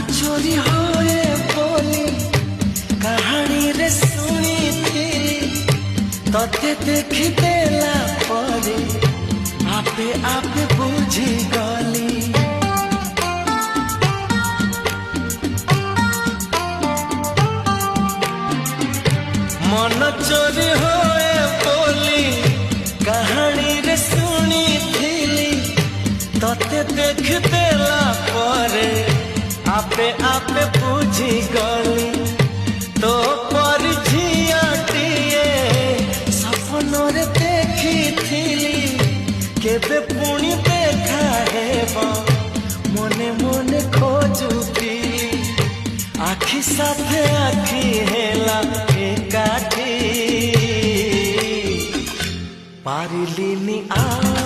चोरी होए बोली कहानी रे सुनी थी तते देखी देला परे आपे आपे बुझी गली मन चोरी होए बोली कहानी रे सुनी थी तते देख देला परे आपे आपे बुझी गली तो पर झियाटिए सपनों देखी थी केबे पुणी देखा हेबा मने मने खोजुती आखि साथे आखि हेला एकाठी पारिलिनी आ